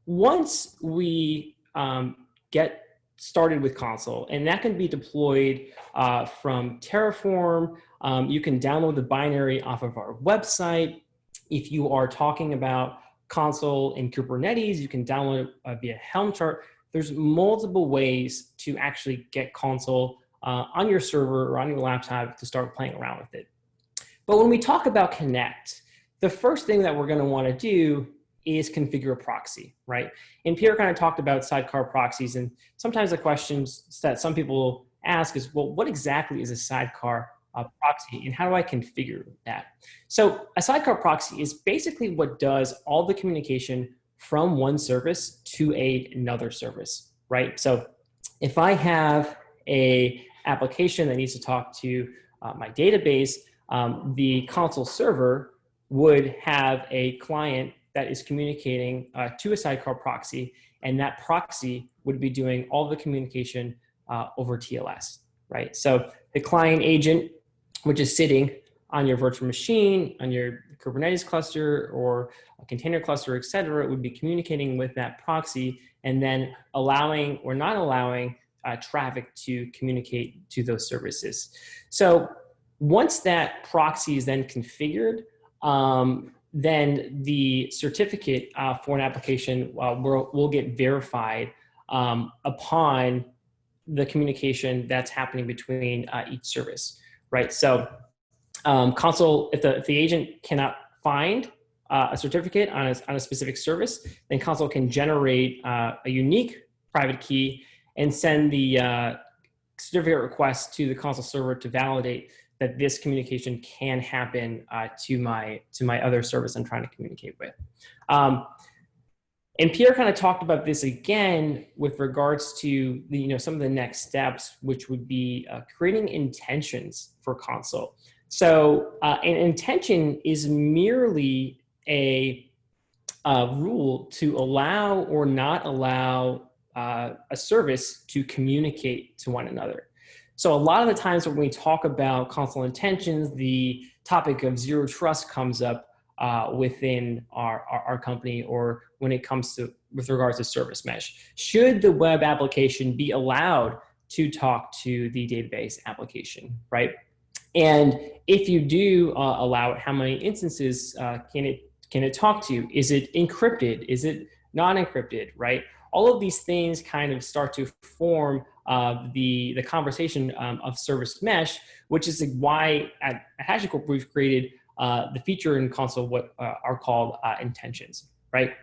once we get started with Consul, and that can be deployed from Terraform. You can download the binary off of our website. If you are talking about Consul in Kubernetes, you can download it via Helm chart. There's multiple ways to actually get Consul on your server or on your laptop to start playing around with it. But when we talk about Connect, the first thing that we're going to want to do is configure a proxy, right? And Pierre kind of talked about sidecar proxies, and sometimes the questions that some people ask is, well, what exactly is a sidecar proxy, and how do I configure that? So a sidecar proxy is basically what does all the communication from one service to another service, right? So if I have a application that needs to talk to my database, the Consul server would have a client that is communicating to a sidecar proxy, and that proxy would be doing all the communication over TLS, right? So the client agent, which is sitting on your virtual machine, on your Kubernetes cluster or a container cluster, et cetera, would be communicating with that proxy and then allowing or not allowing traffic to communicate to those services. So once that proxy is then configured, then the certificate for an application will get verified upon the communication that's happening between each service, right? So Consul, if the agent cannot find a certificate on a specific service, then Consul can generate a unique private key and send the certificate request to the Consul server to validate that this communication can happen to my other service I'm trying to communicate with. And Pierre kind of talked about this again with regards to some of the next steps, which would be creating intentions for Consul. So an intention is merely a rule to allow or not allow a service to communicate to one another. So a lot of the times when we talk about Consul intentions, the topic of zero trust comes up within our company, or when it comes to with regards to service mesh. Should the web application be allowed to talk to the database application, right? And if you do allow it, how many instances can it talk to? Is it encrypted? Is it non-encrypted, right? All of these things kind of start to form the conversation of service mesh, which is why at HashiCorp we've created the feature in Consul what are called intentions, right?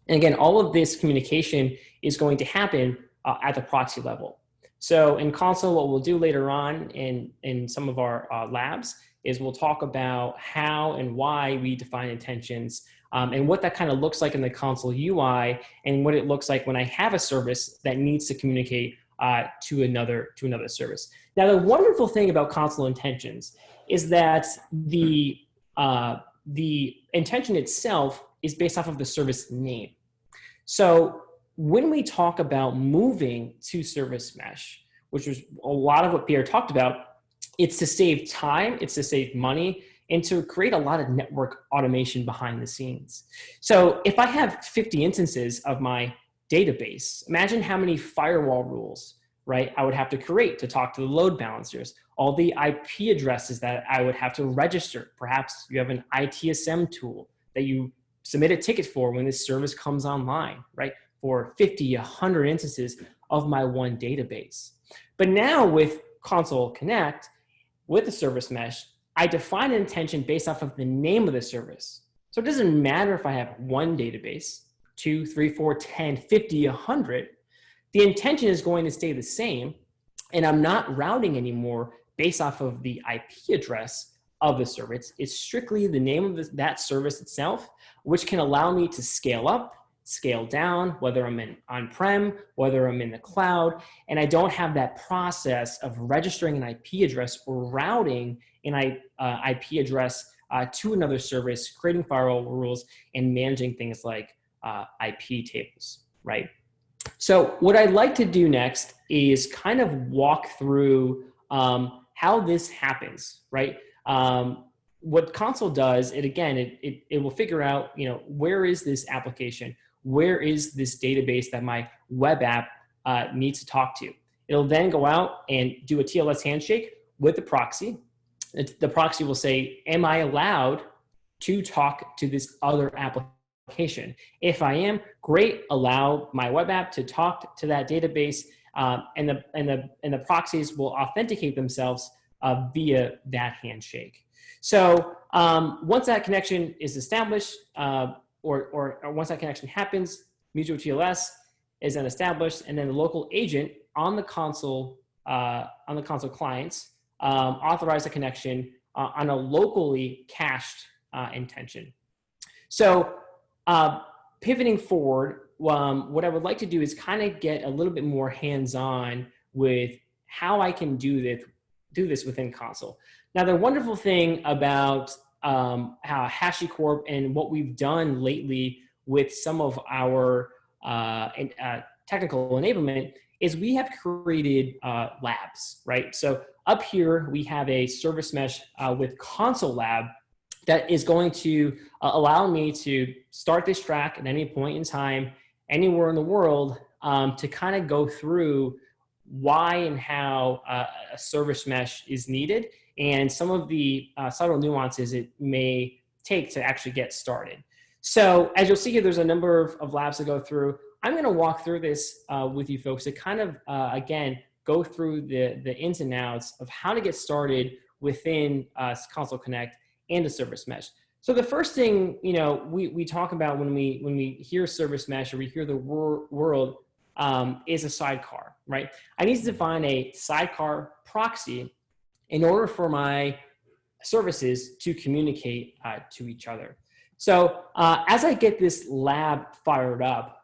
And again, all of this communication is going to happen at the proxy level. So in Consul, what we'll do later on in some of our labs is we'll talk about how and why we define intentions, and what that kind of looks like in the Consul UI, and what it looks like when I have a service that needs to communicate to another service. Now, the wonderful thing about Consul intentions is that the intention itself is based off of the service name. So when we talk about moving to service mesh, which was a lot of what Pierre talked about, it's to save time, it's to save money, and to create a lot of network automation behind the scenes. So if I have 50 instances of my database, imagine how many firewall rules, right, I would have to create to talk to the load balancers, all the IP addresses that I would have to register. Perhaps you have an ITSM tool that you submit a ticket for when this service comes online, right, for 50, 100 instances of my one database. But now with Consul Connect, with the service mesh, I define an intention based off of the name of the service. So it doesn't matter if I have one database, 2, 3, 4, 10, 50, 100. The intention is going to stay the same, and I'm not routing anymore based off of the IP address of the service. It's strictly the name of that service itself, which can allow me to scale up, scale down, whether I'm in on-prem, whether I'm in the cloud, and I don't have that process of registering an IP address or routing an IP address to another service, creating firewall rules, and managing things like IP tables, right? So what I'd like to do next is kind of walk through how this happens, right? What Consul does, it will figure out, where is this application? where is this database that my web app needs to talk to. It'll then go out and do a TLS handshake with the proxy. The proxy will say, am I allowed to talk to this other application? If I am, great, allow my web app to talk to that database, and the proxies will authenticate themselves via that handshake. So once that connection is established, or once that connection happens, mutual TLS is then established, and then the local agent on the console clients authorize a connection on a locally cached intention. So pivoting forward, what I would like to do is kind of get a little bit more hands-on with how I can do this within Consul. Now, the wonderful thing about how HashiCorp and what we've done lately with some of our technical enablement is we have created labs, right? So up here, we have a service mesh with Consul lab that is going to allow me to start this track at any point in time, anywhere in the world, to kind of go through why and how a service mesh is needed and some of the subtle nuances it may take to actually get started. So as you'll see here, there's a number of labs to go through. I'm going to walk through this with you folks to kind of, again, go through the ins and outs of how to get started within Consul Connect and a service mesh. So the first thing, we talk about when we hear service mesh or we hear the word is a sidecar, right? I need to define a sidecar proxy in order for my services to communicate to each other. So as I get this lab fired up,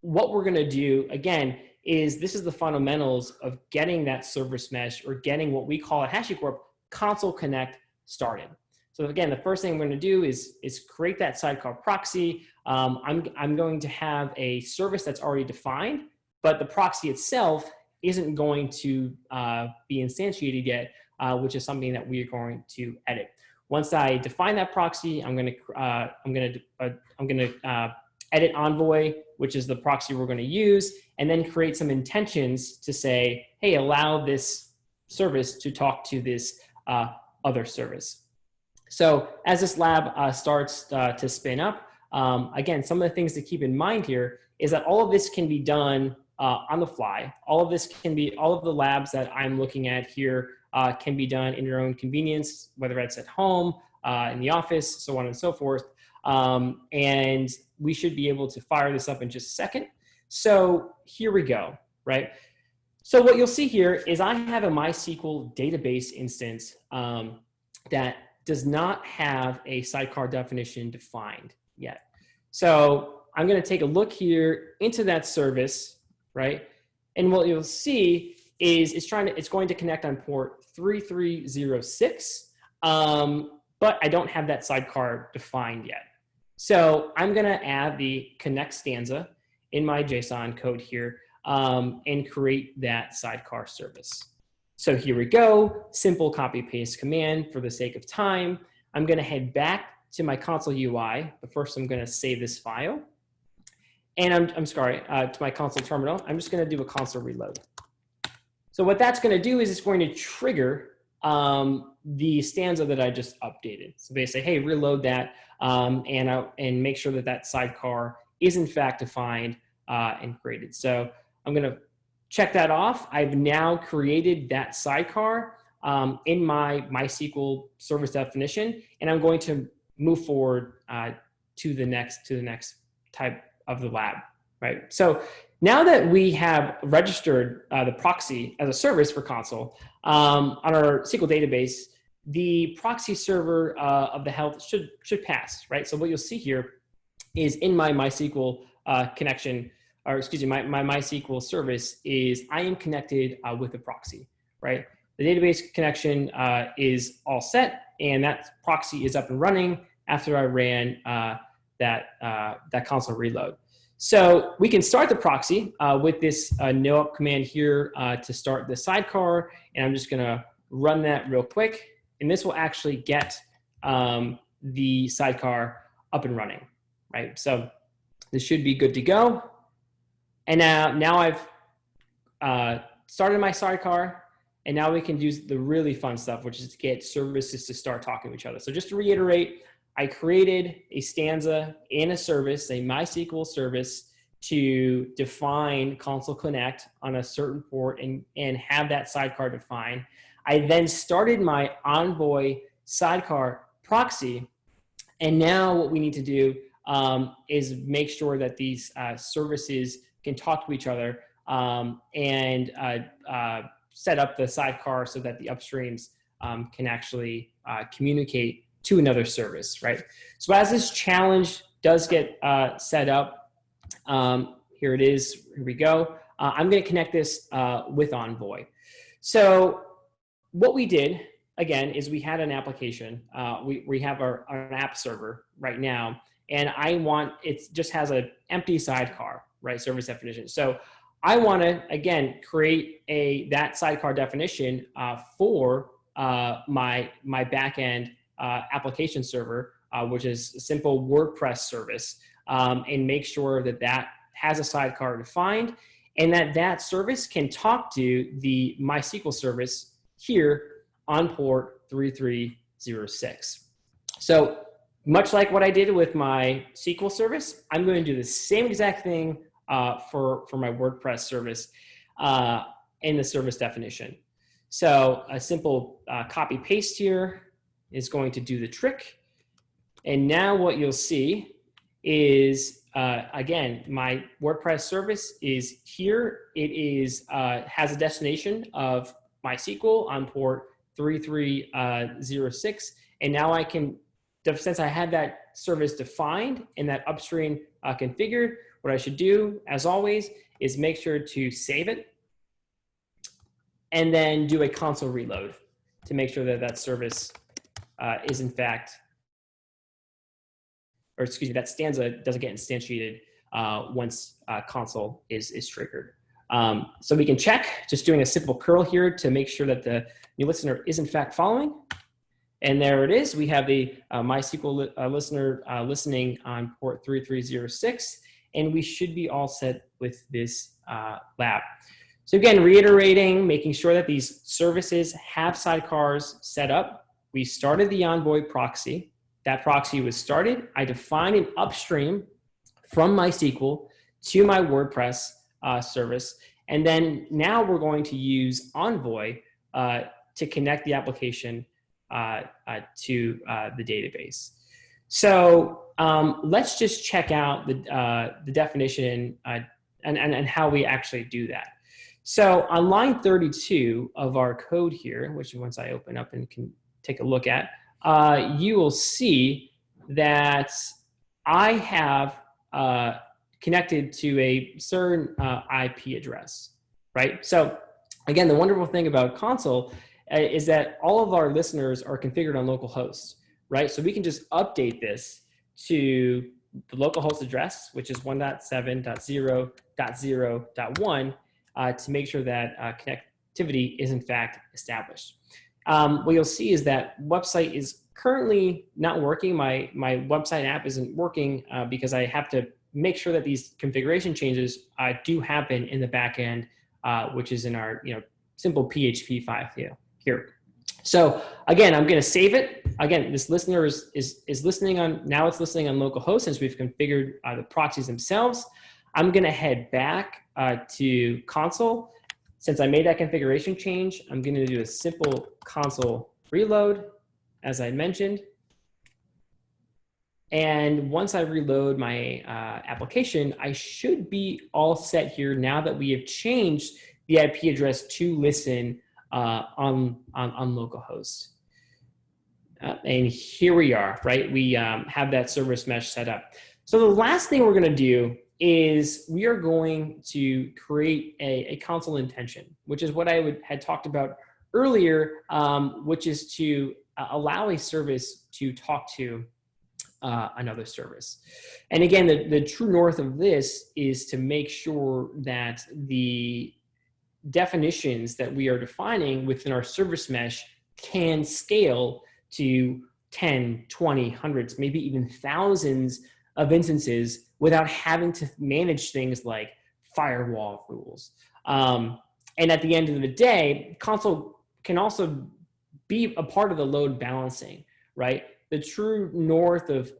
what we're going to do, again, is this is the fundamentals of getting that service mesh or getting what we call at HashiCorp Consul Connect started. So again, the first thing I'm going to do is create that sidecar proxy. I'm going to have a service that's already defined, but the proxy itself isn't going to be instantiated yet, which is something that we are going to edit. Once I define that proxy, I'm going to edit Envoy, which is the proxy we're going to use, and then create some intentions to say, hey, allow this service to talk to this other service. So as this lab starts to spin up, again, some of the things to keep in mind here is that all of this can be done on the fly. All of the labs that I'm looking at here can be done in your own convenience, whether it's at home, in the office, so on and so forth. And we should be able to fire this up in just a second. So here we go, right? So what you'll see here is I have a MySQL database instance that does not have a sidecar definition defined yet. So I'm going to take a look here into that service, right? And what you'll see is it's going to connect on port 3306, but I don't have that sidecar defined yet. So I'm going to add the connect stanza in my JSON code here and create that sidecar service. So here we go, simple copy paste command for the sake of time. I'm going to head back to my Consul UI, but first I'm going to save this file. And to my Consul terminal, I'm just going to do a Consul reload. So what that's going to do is it's going to trigger the stanza that I just updated. So basically, hey, reload that and make sure that that sidecar is in fact defined and created. So I'm going to check that off. I've now created that sidecar in my MySQL service definition, and I'm going to move forward to the next type of the lab, right? So now that we have registered the proxy as a service for Consul on our SQL database, the proxy server of the health should pass, right? So what you'll see here is in my MySQL connection, or excuse me, my MySQL service is I am connected with the proxy, right? The database connection is all set, and that proxy is up and running after I ran that Consul reload. So we can start the proxy with this no up command here to start the sidecar, and I'm just going to run that real quick, and this will actually get the sidecar up and running, right? So This should be good to go. And now I've started my sidecar, and now we can do the really fun stuff, which is to get services to start talking to each other. So just to reiterate, I created a stanza in a service, a MySQL service, to define Consul Connect on a certain port and have that sidecar defined. I then started my Envoy sidecar proxy, and now what we need to do is make sure that these services can talk to each other and set up the sidecar so that the upstreams can actually communicate to another service, right? So as this challenge does get set up, here it is, here we go. I'm gonna connect this with Envoy. So what we did, again, is we had an application. We have our app server right now, and it just has an empty sidecar, right, service definition. So I want to, again, create that sidecar definition for my backend application server, which is a simple WordPress service, and make sure that that has a sidecar defined, and that service can talk to the MySQL service here on port 3306. So much like what I did with my SQL service, I'm going to do the same exact thing for my WordPress service in the service definition. So a simple copy paste here is going to do the trick. And now what you'll see is, again, my WordPress service is here. It is has a destination of MySQL on port 3306. And now I can, since I had that service defined and that upstream configured, what I should do, as always, is make sure to save it and then do a console reload to make sure that that service is in fact, or excuse me, that stanza doesn't get instantiated once console is triggered. So we can check, just doing a simple curl here to make sure that the new listener is in fact following. And there it is. We have the MySQL listener listening on port 3306, and we should be all set with this lab. So again, reiterating, making sure that these services have sidecars set up. We started the Envoy proxy. That proxy was started. I defined an upstream from MySQL to my WordPress service. And then now we're going to use Envoy to connect the application to the database. So let's just check out the definition and how we actually do that. So on line 32 of our code here, which once I open up and can take a look at, you will see that I have connected to a certain IP address, right? So again, the wonderful thing about Consul is that all of our listeners are configured on localhost, right? So we can just update this to the localhost address, which is 1.7.0.0.1, to make sure that connectivity is in fact established. What you'll see is that website is currently not working. My website app isn't working because I have to make sure that these configuration changes do happen in the back end, which is in our simple PHP file here. So again, I'm going to save it. Again, this listener is listening on, now it's listening on localhost since we've configured the proxies themselves. I'm going to head back to Consul. Since I made that configuration change, I'm going to do a simple console reload, as I mentioned. And once I reload my application, I should be all set here now that we have changed the IP address to listen on localhost. And here we are, right? We have that service mesh set up. So the last thing we're going to do is we are going to create a console intention, which is what I had talked about earlier, which is to allow a service to talk to another service. And again, the true north of this is to make sure that the definitions that we are defining within our service mesh can scale to 10, 20, hundreds, maybe even thousands of instances without having to manage things like firewall rules. And at the end of the day, Consul can also be a part of the load balancing, right? The true north of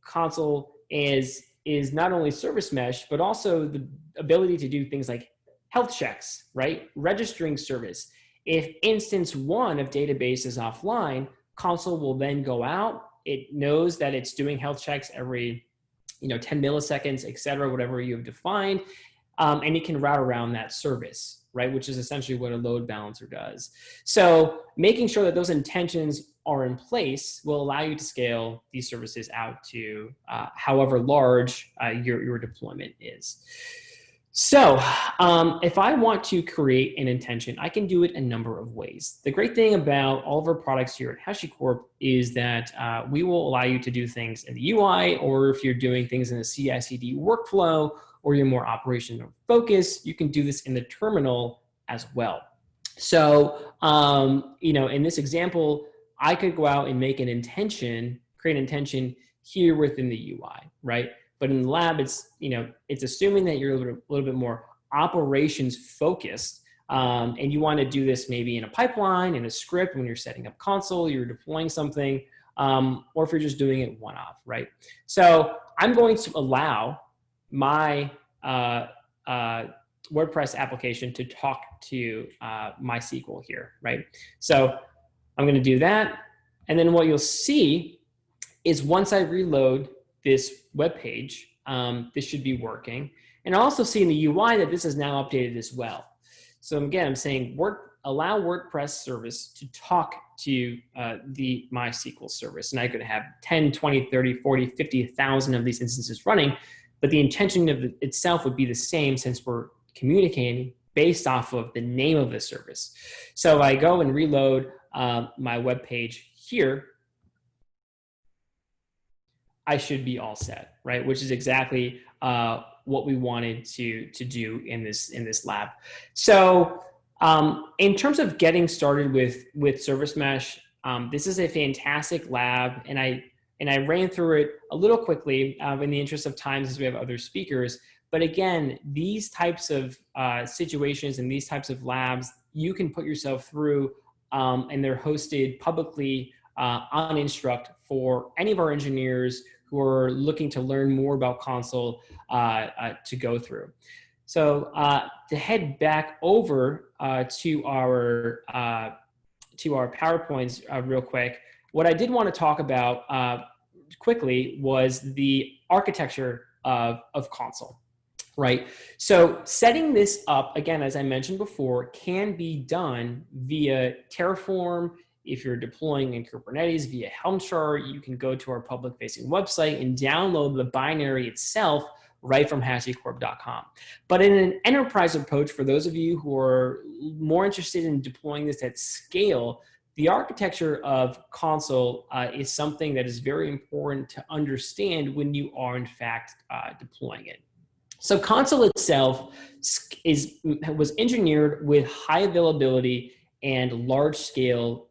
Consul is not only service mesh, but also the ability to do things like health checks, right? Registering service. If instance 1 of database is offline, Consul will then go out. It knows that it's doing health checks every 10 milliseconds, et cetera, whatever you have defined. And it can route around that service, right? Which is essentially what a load balancer does. So making sure that those intentions are in place will allow you to scale these services out to however large your deployment is. So if I want to create an intention, I can do it a number of ways. The great thing about all of our products here at HashiCorp is that we will allow you to do things in the UI, or if you're doing things in a CI/CD workflow, or you're more operational focused, you can do this in the terminal as well. So, in this example, I could go out and make an intention, create an intention here within the UI, right? But in the lab, it's assuming that you're a little bit more operations focused, and you want to do this maybe in a pipeline, in a script when you're setting up Consul, you're deploying something, or if you're just doing it one-off, right? So I'm going to allow my WordPress application to talk to MySQL here, right? So I'm going to do that, and then what you'll see is once I reload this web page, this should be working. And I'll also see in the UI that this is now updated as well. So again, I'm saying allow WordPress service to talk to the MySQL service. And I could have 10, 20, 30, 40, 50,000 of these instances running, but the intention of itself would be the same since we're communicating based off of the name of the service. So if I go and reload my web page here, I should be all set, right? Which is exactly what we wanted to do in this lab. So in terms of getting started with Service Mesh, this is a fantastic lab, and I ran through it a little quickly in the interest of time since we have other speakers. But again, these types of situations and these types of labs, you can put yourself through, and they're hosted publicly on Instruct for any of our engineers who are looking to learn more about Consul to go through. So to head back over to our PowerPoints real quick, what I did want to talk about quickly was the architecture of Consul, right? So setting this up, again, as I mentioned before, can be done via Terraform. If you're deploying in Kubernetes via Helm chart, you can go to our public-facing website and download the binary itself right from HashiCorp.com. But in an enterprise approach, for those of you who are more interested in deploying this at scale, the architecture of Consul is something that is very important to understand when you are, in fact, deploying it. So Consul itself was engineered with high availability and large scale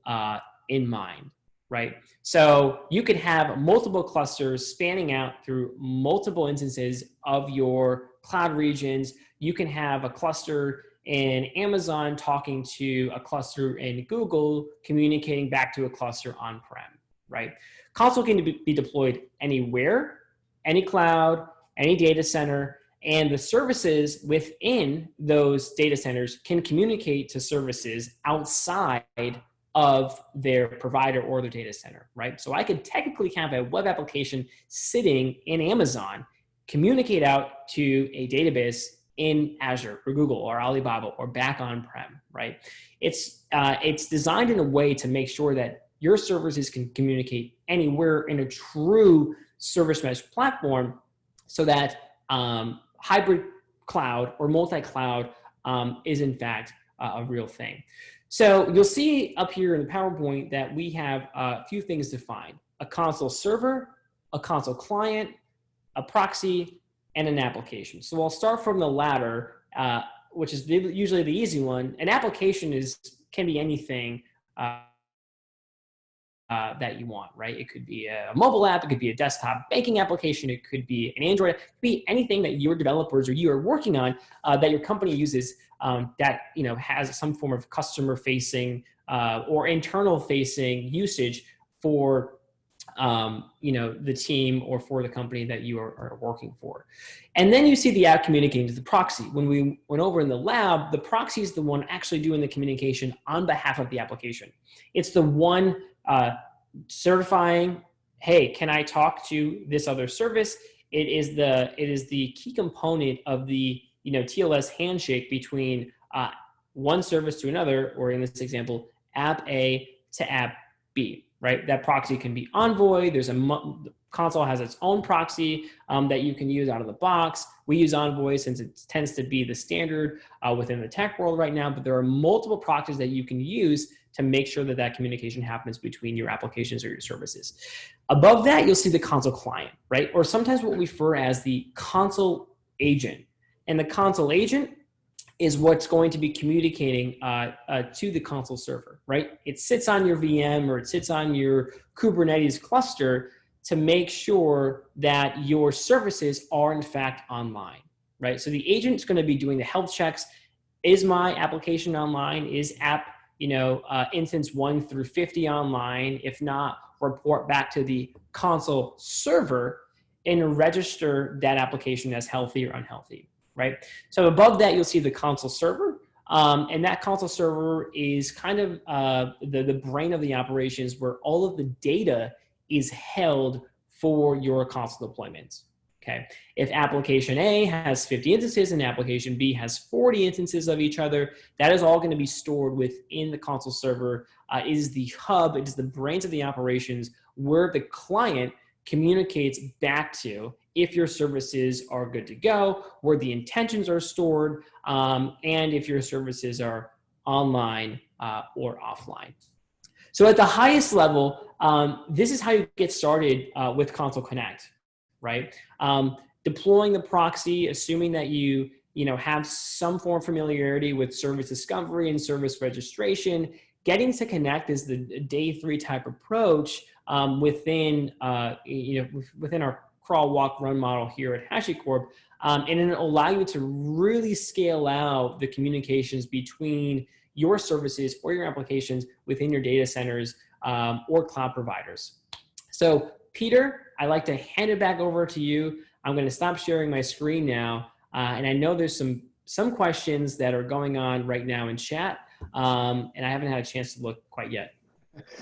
in mind, right? So you could have multiple clusters spanning out through multiple instances of your cloud regions. You can have a cluster in Amazon talking to a cluster in Google, communicating back to a cluster on-prem, right? Consul can be deployed anywhere, any cloud, any data center, and the services within those data centers can communicate to services outside of their provider or their data center, right? So I could technically have a web application sitting in Amazon, communicate out to a database in Azure or Google or Alibaba or back on-prem, right? It's designed in a way to make sure that your services can communicate anywhere in a true service mesh platform so that hybrid cloud or multi-cloud is in fact a real thing. So you'll see up here in the PowerPoint that we have a few things defined: a Consul server, a Consul client, a proxy, and an application. So I'll start from the latter, which is usually the easy one. An application can be anything that you want, right? It could be a mobile app, it could be a desktop banking application, it could be an Android, it could be anything that your developers or you are working on that your company uses that has some form of customer-facing or internal-facing usage for the team or for the company that you are working for. And then you see the app communicating to the proxy. When we went over in the lab, the proxy is the one actually doing the communication on behalf of the application. It's the one certifying, hey, can I talk to this other service? It is the key component of the TLS handshake between one service to another, or in this example, app A to app B. Right? That proxy can be Envoy. Consul has its own proxy that you can use out of the box. We use Envoy since it tends to be the standard within the tech world right now, but there are multiple proxies that you can use to make sure that that communication happens between your applications or your services. Above that, you'll see the Consul client, right? Or sometimes what we refer as the Consul agent. And the Consul agent is what's going to be communicating to the Consul server, right? It sits on your VM or it sits on your Kubernetes cluster to make sure that your services are in fact online, right? So the agent's going to be doing the health checks. Is my application online? Is app, instance 1 through 50 online? If not, report back to the Consul server and register that application as healthy or unhealthy. Right? So above that, you'll see the Consul server. And that Consul server is kind of the brain of the operations where all of the data is held for your Consul deployments. Okay. If application A has 50 instances and application B has 40 instances of each other, that is all going to be stored within the Consul server. It is the hub, it is the brains of the operations where the client communicates back to if your services are good to go, where the intentions are stored, and if your services are online or offline. So at the highest level, this is how you get started with Consul Connect, right? Deploying the proxy, assuming that you have some form of familiarity with service discovery and service registration. Getting to connect is the day 3 type approach within our crawl, walk, run model here at HashiCorp, and it'll allow you to really scale out the communications between your services or your applications within your data centers or cloud providers. So Peter, I'd like to hand it back over to you. I'm going to stop sharing my screen now, and I know there's some questions that are going on right now in chat, and I haven't had a chance to look quite yet.